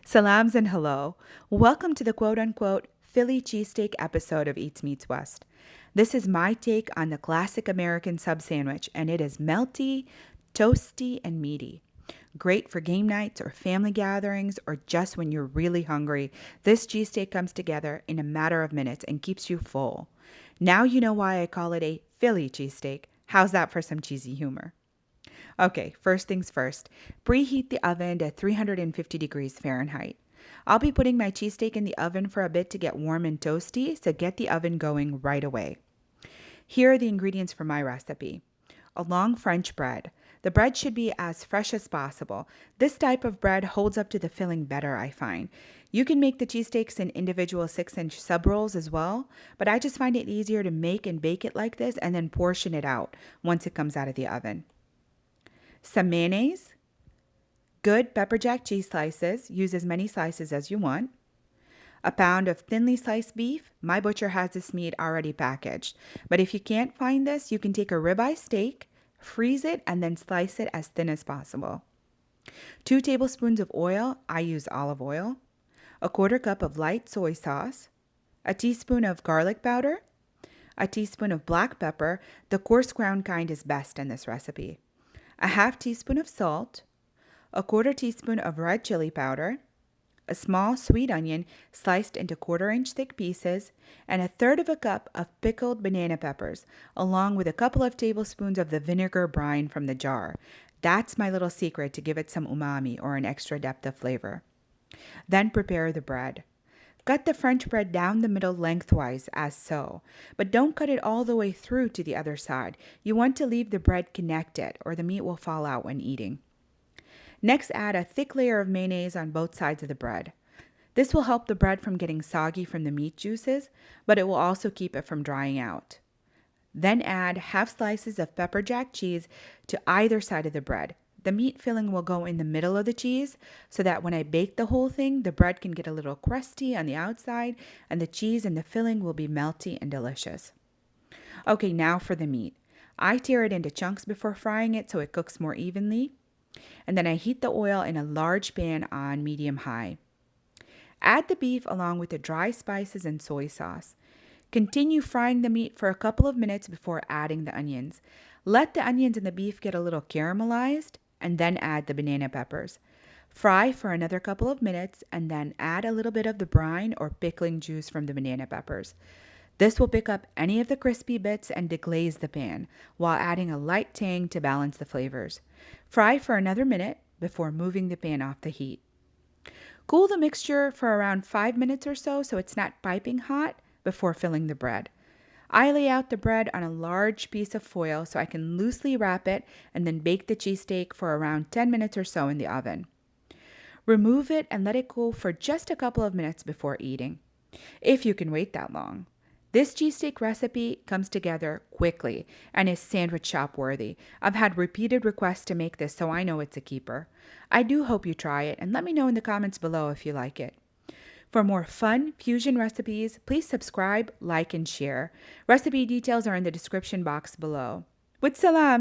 Salams and hello. Welcome to the quote unquote Philly cheesesteak episode of Eats Meets West. This is my take on the classic American sub sandwich, and it is melty, toasty, and meaty. Great for game nights or family gatherings or just when you're really hungry. This cheesesteak comes together in a matter of minutes and keeps you full. Now you know why I call it a Philly cheesesteak. How's that for some cheesy humor? Okay, first things first. Preheat the oven to 350 degrees Fahrenheit. I'll be putting my cheesesteak in the oven for a bit to get warm and toasty, so get the oven going right away. Here are the ingredients for my recipe. A long French bread. The bread should be as fresh as possible. This type of bread holds up to the filling better, I find. You can make the cheesesteaks in individual 6-inch sub rolls as well, but I just find it easier to make and bake it like this and then portion it out once it comes out of the oven. Some mayonnaise, good pepper jack cheese slices, use as many slices as you want. A pound of thinly sliced beef. My butcher has this meat already packaged. But if you can't find this, you can take a ribeye steak, freeze it, and then slice it as thin as possible. 2 tablespoons of oil. I use olive oil. A quarter cup of light soy sauce. A teaspoon of garlic powder. A teaspoon of black pepper. The coarse ground kind is best in this recipe. A half teaspoon of salt, a quarter teaspoon of red chili powder, a small sweet onion sliced into quarter-inch thick pieces, and a third of a cup of pickled banana peppers, along with a couple of tablespoons of the vinegar brine from the jar. That's my little secret to give it some umami or an extra depth of flavor. Then prepare the bread. Cut the French bread down the middle lengthwise as so, but don't cut it all the way through to the other side. You want to leave the bread connected or the meat will fall out when eating. Next, add a thick layer of mayonnaise on both sides of the bread. This will help the bread from getting soggy from the meat juices, but it will also keep it from drying out. Then add half slices of pepper jack cheese to either side of the bread. The meat filling will go in the middle of the cheese so that when I bake the whole thing, the bread can get a little crusty on the outside and the cheese and the filling will be melty and delicious. Okay, now for the meat. I tear it into chunks before frying it so it cooks more evenly. And then I heat the oil in a large pan on medium-high. Add the beef along with the dry spices and soy sauce. Continue frying the meat for a couple of minutes before adding the onions. Let the onions and the beef get a little caramelized and then add the banana peppers. Fry for another couple of minutes and then add a little bit of the brine or pickling juice from the banana peppers. This will pick up any of the crispy bits and deglaze the pan while adding a light tang to balance the flavors. Fry for another minute before moving the pan off the heat. Cool the mixture for around 5 minutes or so it's not piping hot before filling the bread. I lay out the bread on a large piece of foil so I can loosely wrap it and then bake the cheesesteak for around 10 minutes or so in the oven. Remove it and let it cool for just a couple of minutes before eating, if you can wait that long. This cheesesteak recipe comes together quickly and is sandwich shop worthy. I've had repeated requests to make this, so I know it's a keeper. I do hope you try it and let me know in the comments below if you like it. For more fun fusion recipes, please subscribe, like, and share. Recipe details are in the description box below. With salam!